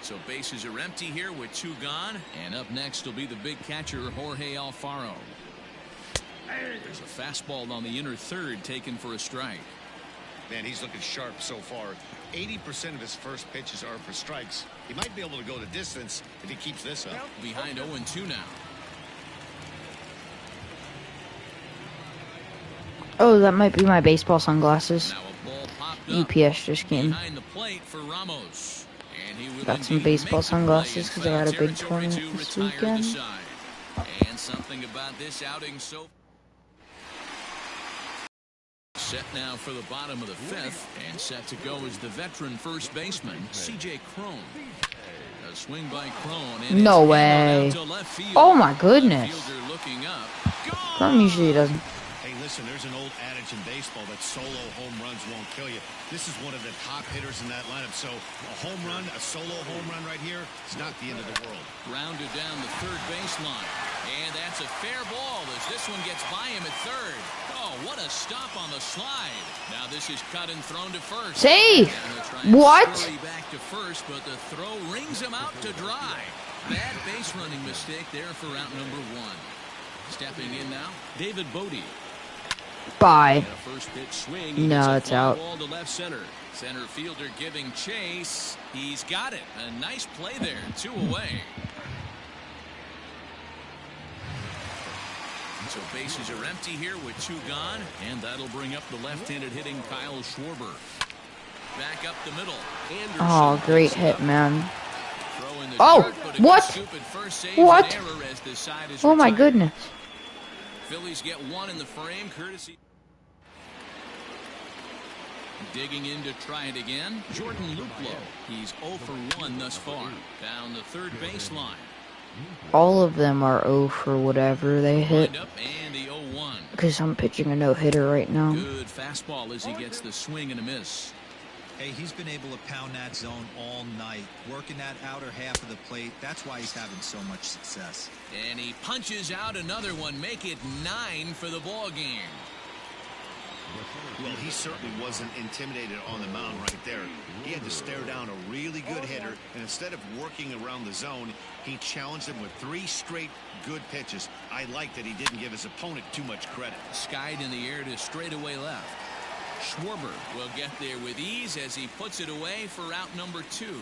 So bases are empty here with 2 gone. And up next will be the big catcher, Jorge Alfaro. There's a fastball on the inner third taken for a strike. Man, he's looking sharp so far. 80% of his first pitches are for strikes. He might be able to go the distance if he keeps this up. Behind 0-2 now. Oh, that might be my baseball sunglasses. Now a ball popped up UPS just came. behind the plate for Ramos. And he will Got some indeed baseball make the play sunglasses in 'cause I had a foul big territory tournament to this retire the weekend. side. And something about this outing so set now for the bottom of the 5th, and set to go is the veteran first baseman, C.J. Cron. A swing by Cron. And No it's way. out to left field. Oh my goodness. Left fielder looking up. Cron usually doesn't. Hey, listen, there's an old adage in baseball that solo home runs won't kill you. This is one of the top hitters in that lineup. So a home run, a solo home run right here, it's not the end of the world. Grounded down the third baseline. And that's a fair ball as this one gets by him at third. Oh, what a stop on the slide. Now this is cut and thrown to first. Safe. And they'll try and What? scurry back to first, but the throw rings him out to dry. Bad base running mistake there for out number 1. Stepping in now, David Bodie. Bye. And a first pitch swing. He No, gets a it's fly out. ball to left center. Center fielder giving chase. He's got it. A nice play there. 2 away. So bases are empty here with 2 gone, and that'll bring up the left-handed hitting Kyle Schwarber. Back up the middle. Anderson Oh, great picks it hit, up. man. Throw in the Oh, dirt, but a good what? scoop at first saves What? an error as the side is Oh my retired. goodness. Phillies get 1 in the frame, courtesy. Digging in to try it again, Jordan Luplow. He's 0 for 1 thus far. Down the third baseline. All of them are 0 for whatever they hit. Wind up and the 0-1. Because I'm pitching a no-hitter right now. Good fastball as he gets the swing and a miss. Hey, he's been able to pound that zone all night, working that outer half of the plate. That's why he's having so much success. And he punches out another one, make it 9 for the ball game. Well, he certainly wasn't intimidated on the mound right there. He had to stare down a really good hitter, and instead of working around the zone, he challenged him with 3 straight good pitches. I like that he didn't give his opponent too much credit. Skied in the air to straightaway left. Schwarber will get there with ease as he puts it away for out number 2.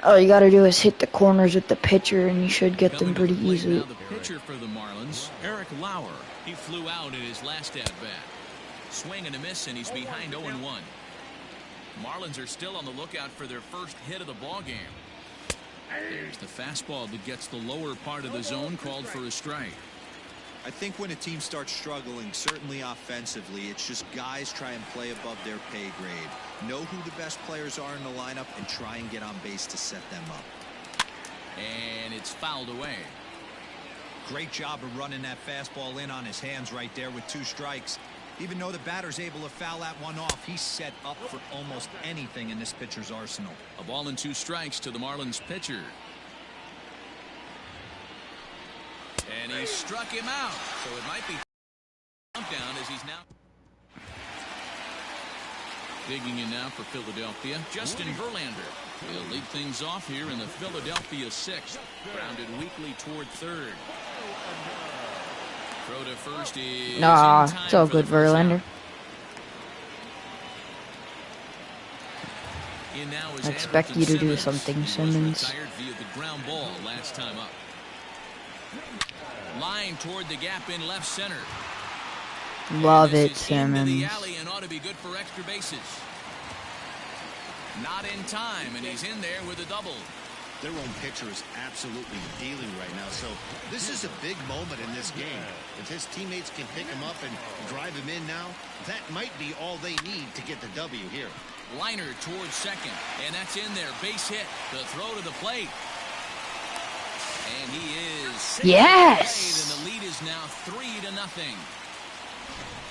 All you gotta do is hit the corners with the pitcher, and you should get them Coming to the pretty plate easily. now, the pitcher for the Marlins, Eric Lauer. He flew out in his last at-bat. Swing and a miss, and he's behind 0-1. Marlins are still on the lookout for their first hit of the ball game. There's the fastball that gets the lower part of the zone, called for a strike. I think when a team starts struggling, certainly offensively, it's just guys try and play above their pay grade. Know who the best players are in the lineup and try and get on base to set them up. And it's fouled away. Great job of running that fastball in on his hands right there with 2 strikes. Even though the batter's able to foul that one off, he's set up for almost anything in this pitcher's arsenal. A ball and 2 strikes to the Marlins pitcher. And he struck him out. So it might be down as he's now digging in now for Philadelphia. Justin Verlander will lead things off here in the Philadelphia 6th. Grounded weakly toward third. Throw to first is Nah, in time it's all for the good, first out. Verlander. In now is I expect Anderson you to do Simmons. something, He was Simmons. retired via the ground ball last time up. Line toward the gap in left center. Love This it, is into the Simmons. alley and ought to be good for extra bases. Not in time, and he's in there with a double. Their own pitcher is absolutely dealing right now, so this is a big moment in this game. If his teammates can pick him up and drive him in now, that might be all they need to get the W here. Liner towards second, and that's in there. Base hit. The throw to the plate. And he is Yes! and the lead is now 3-0.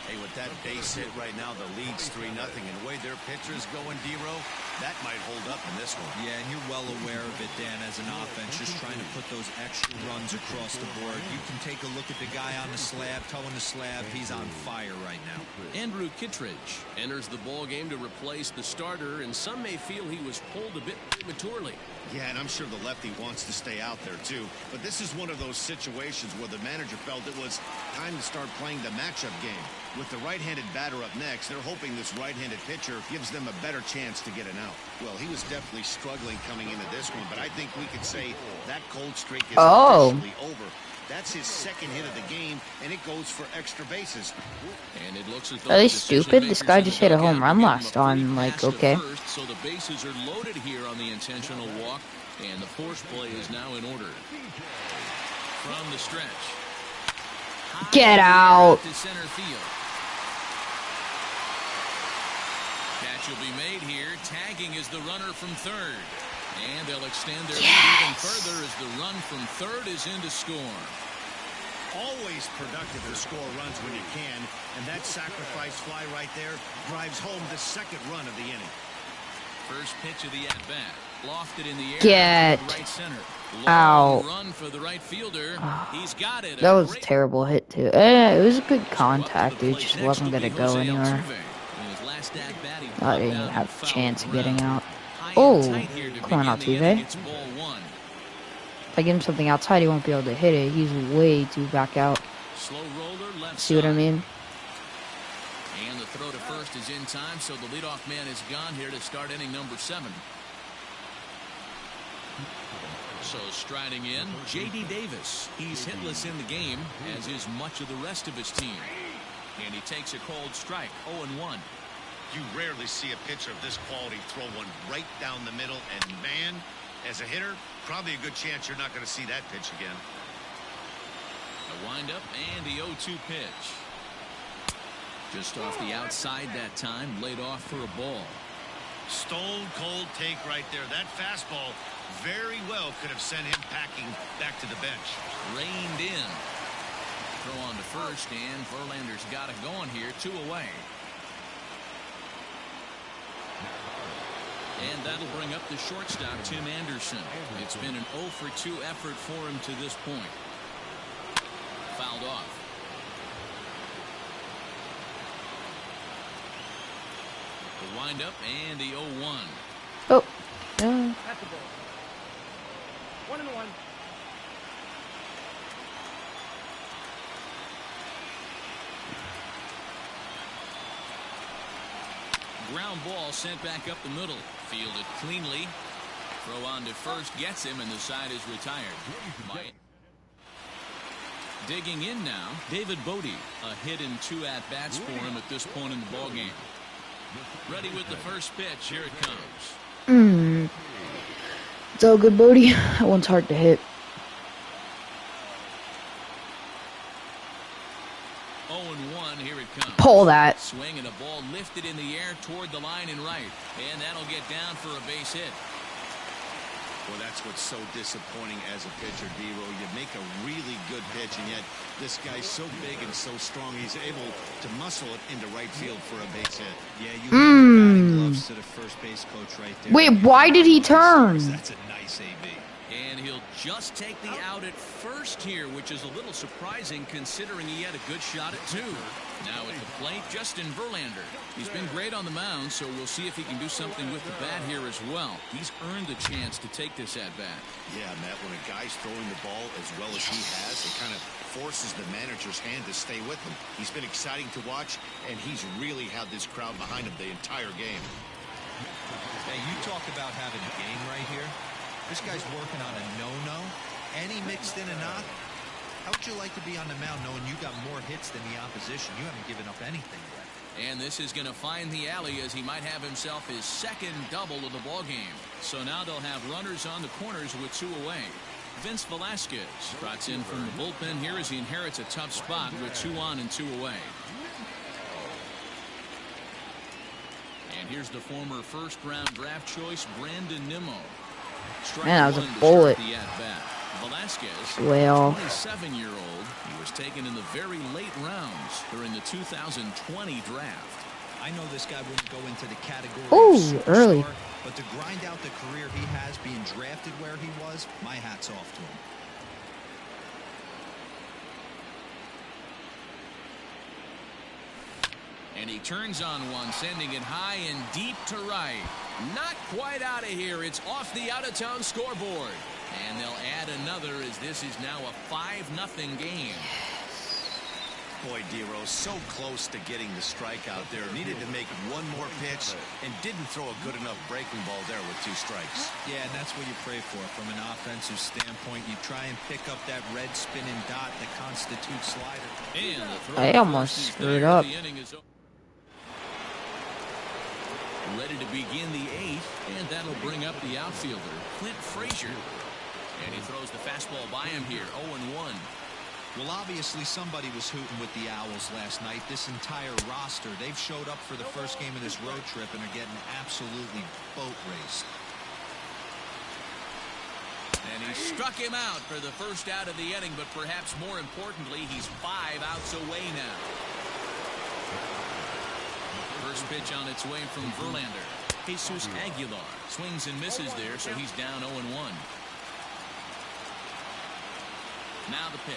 Hey, with that base hit right now, the lead's 3-0, and the way their pitcher's going, D-Row, that might hold up in this one. Yeah, and you're well aware of it, Dan, as an offense, just trying to put those extra runs across the board. You can take a look at the guy on the slab, towing the slab. He's on fire right now. Andrew Kittredge enters the ball game to replace the starter, and some may feel he was pulled a bit prematurely. Yeah, and I'm sure the lefty wants to stay out there, too. But this is one of those situations where the manager felt it was time to start playing the matchup game. With the right-handed batter up next, they're hoping this right-handed pitcher gives them a better chance to get an out. Well, he was definitely struggling coming into this one, but I think we could say that cold streak is officially over. That's his second hit of the game, and it goes for extra bases. And it looks as though Are they stupid? This guy just hit a home run last time. Like, okay. First, so the bases are loaded here on the intentional walk, and the force play is now in order. From the stretch. Get out. To center field. Catch will be made here. Tagging is the runner from third. And they'll extend their lead even further as the run from third is in to score. Always productive to score runs when you can, and that sacrifice fly right there drives home the second run of the inning. First pitch of the at-bat. Lofted in the air. Get right center. out. Run for the right fielder. He's got it. That was a terrible hit, too. It was a good contact. It just wasn't going to go anywhere. I didn't even have a chance of getting out. Oh, come on, Altuve. If I give him something outside, he won't be able to hit it. He's way too back out. See what I mean? And the throw to first is in time, so the leadoff man is gone here to start inning number 7. So striding in, J.D. Davis. He's hitless in the game, as is much of the rest of his team. And he takes a cold strike, 0-1. You rarely see a pitcher of this quality throw one right down the middle, and man, as a hitter, probably a good chance you're not going to see that pitch again. A windup and the 0-2 pitch. Just off the outside that time, laid off for a ball. Stone cold take right there. That fastball very well could have sent him packing back to the bench. Reined in. Throw on to first, and Verlander's got it going here, 2 away. And that'll bring up the shortstop, Tim Anderson. It's been an 0-for-2 effort for him to this point. Fouled off. The windup and the 0-1. Oh. That's the ball. 1-1. Ground ball sent back up the middle. Fielded cleanly. Throw on to first gets him, and the side is retired. Digging in now, David Bodie. A hit in 2 at-bats for him at this point in the ballgame. Ready with the first pitch. Here it comes. It's all good, Bodie. That one's hard to hit. 0-1. Here it comes. Pull that. Swing and a ball lifted in the air toward the line and right. And that'll get down for a base hit. Well, that's what's so disappointing as a pitcher, D-Row. You make a really good pitch, and yet this guy's so big and so strong, he's able to muscle it into right field for a base hit. Yeah, you have batting gloves to the first base coach right there. Wait, why did he turn? That's a nice AB. And he'll just take the out at first here, which is a little surprising considering he had a good shot at 2. Now at the plate, Justin Verlander. He's been great on the mound, so we'll see if he can do something with the bat here as well. He's earned the chance to take this at-bat. Yeah, Matt, when a guy's throwing the ball as well as he has, it kind of forces the manager's hand to stay with him. He's been exciting to watch, and he's really had this crowd behind him the entire game. Hey, you talk about having a game right here. This guy's working on a no-no, and he mixed in a knock. How would you like to be on the mound knowing you got more hits than the opposition? You haven't given up anything yet. And this is going to find the alley as he might have himself his second double of the ballgame. So now they'll have runners on the corners with 2 away. Vince Velasquez trots in from the bullpen here as he inherits a tough spot with 2 on and 2 away. And here's the former first-round draft choice, Brandon Nimmo. Man, that was a bullet. Velasquez, Well, 27-year-old, he was taken in the very late rounds during the 2020 draft. I know this guy wouldn't go into the category Ooh, of superstar, early. but to grind out the career he has being drafted where he was, my hat's off to him. And he turns on one, sending it high and deep to right. Not quite out of here. It's off the out-of-town scoreboard. And they'll add another as this is now a 5-0 game. Boy, Dero, so close to getting the strike out there. Needed to make one more pitch and didn't throw a good enough breaking ball there with 2 strikes. Yeah, and that's what you pray for from an offensive standpoint. You try and pick up that red spinning dot that constitutes slider. And the throw I almost is screwed there. up. The inning is ready to begin the 8th, and that'll bring up the outfielder, Clint Frazier. And he throws the fastball by him here, 0-1. Well, obviously somebody was hooting with the Owls last night. This entire roster, they've showed up for the first game of this road trip and are getting absolutely boat raced. And he struck him out for the first out of the inning, but perhaps more importantly, he's 5 outs away now. First pitch on its way from Verlander. Jesus Aguilar swings and misses there, so he's down 0-1. Now the pitch.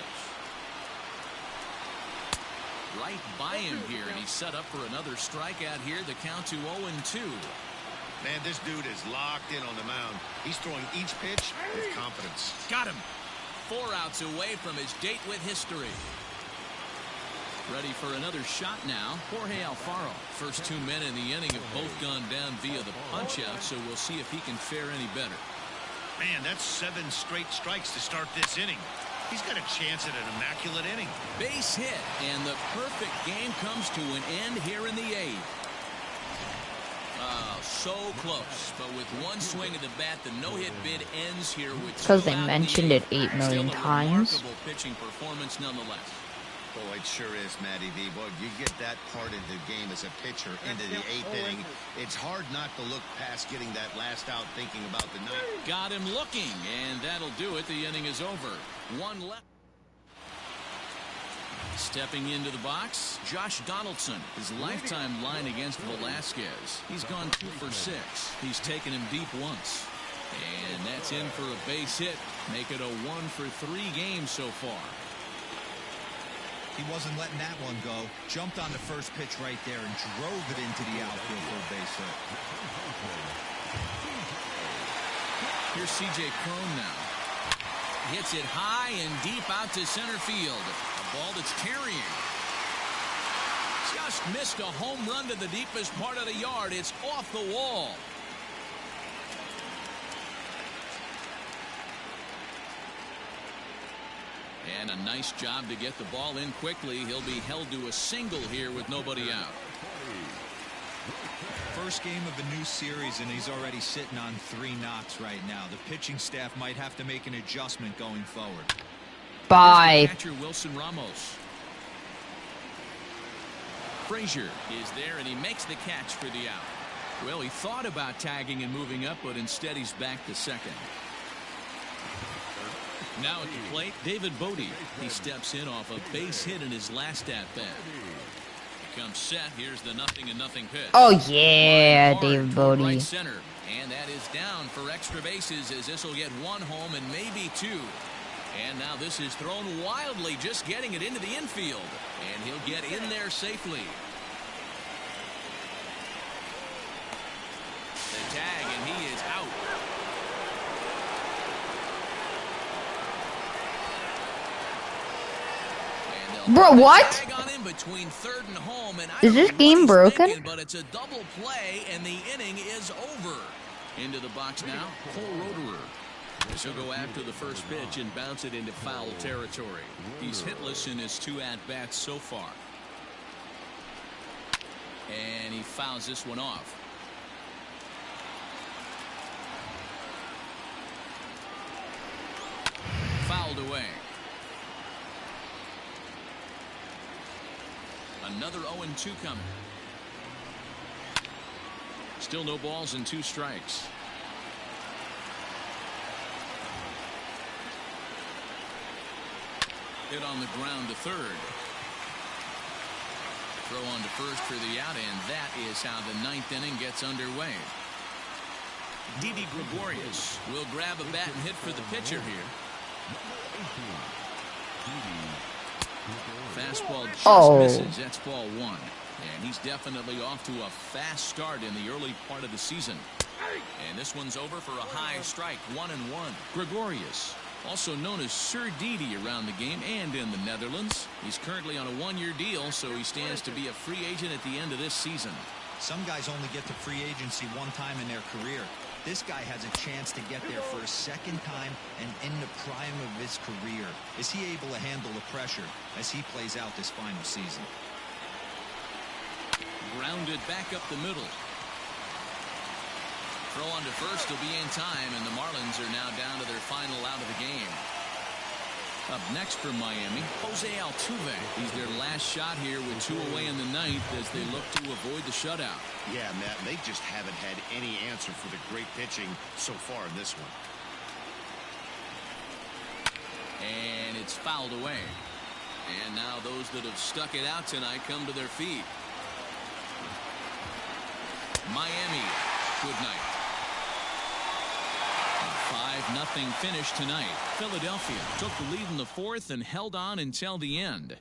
Right by him here, and he's set up for another strikeout here. The count to 0-2. Man, this dude is locked in on the mound. He's throwing each pitch with confidence. Got him. 4 outs away from his date with history. Ready for another shot now. Jorge Alfaro. First 2 men in the inning have both gone down via the punch-out, so we'll see if he can fare any better. Man, that's 7 straight strikes to start this inning. He's got a chance at an immaculate inning. Base hit, and the perfect game comes to an end here in the 8th. So close, but with one swing of the bat, the no-hit bid ends here with 2 because they out in the mentioned it 8th. 8 million Still a times. remarkable pitching performance nonetheless. Oh, it sure is, Matty V. Boy, you get that part of the game as a pitcher into the 8th inning. It's hard not to look past getting that last out, thinking about the 9th. Got him looking, and that'll do it. The inning is over. 1 left. Stepping into the box, Josh Donaldson. His lifetime line against Velasquez. He's gone 2 for 6. He's taken him deep once. And that's in for a base hit. Make it a 1 for 3 games so far. He wasn't letting that one go. Jumped on the first pitch right there and drove it into the outfield for a base hit. Here's C.J. Cron now. Hits it high and deep out to center field. A ball that's carrying. Just missed a home run to the deepest part of the yard. It's off the wall. And a nice job to get the ball in quickly. He'll be held to a single here with nobody out. First game of a new series, and he's already sitting on 3 knocks right now. The pitching staff might have to make an adjustment going forward. Bye. Catcher Wilson Ramos. Frazier is there, and he makes the catch for the out. Well, he thought about tagging and moving up, but instead he's back to second. Now at the plate, David Bodie. He steps in off a base hit in his last at-bat. Comes set. Here's the 0-0 pitch. Oh yeah, Hard David toward Bodie. right center, and that is down for extra bases as this will get 1 home and maybe 2. And now this is thrown wildly, just getting it into the infield, and he'll get in there safely. The tag, and he is out. Bro, what? Tag on him between third and home, and I Is don't this know game what he's broken? thinking, but it's a double play, and the inning is over. Into the box now, Cole Roederer. He'll go after the first pitch and bounce it into foul territory. He's hitless in his 2 at-bats so far. And he fouls this one off. Fouled away. Another 0-2 coming. Still no balls and 2 strikes. Hit on the ground to third. Throw on to first for the out, and that is how the 9th inning gets underway. Didi Gregorius will grab a bat and hit for the pitcher here. Fastball just misses. That's ball 1. And he's definitely off to a fast start in the early part of the season. And this one's over for a high strike, 1-1. Gregorius, also known as Sir Didi around the game and in the Netherlands. He's currently on a 1-year deal, so he stands to be a free agent at the end of this season. Some guys only get to free agency one time in their career. This guy has a chance to get there for a second time and in the prime of his career. Is he able to handle the pressure as he plays out this final season? Grounded back up the middle. Throw on to first will be in time, and the Marlins are now down to their final out of the game. Up next for Miami, Jose Altuve. He's their last shot here with 2 away in the 9th as they look to avoid the shutout. Yeah, Matt, they just haven't had any answer for the great pitching so far in this one. And it's fouled away. And now those that have stuck it out tonight come to their feet. Miami, good night. 5-0 finish tonight. Philadelphia took the lead in the 4th and held on until the end.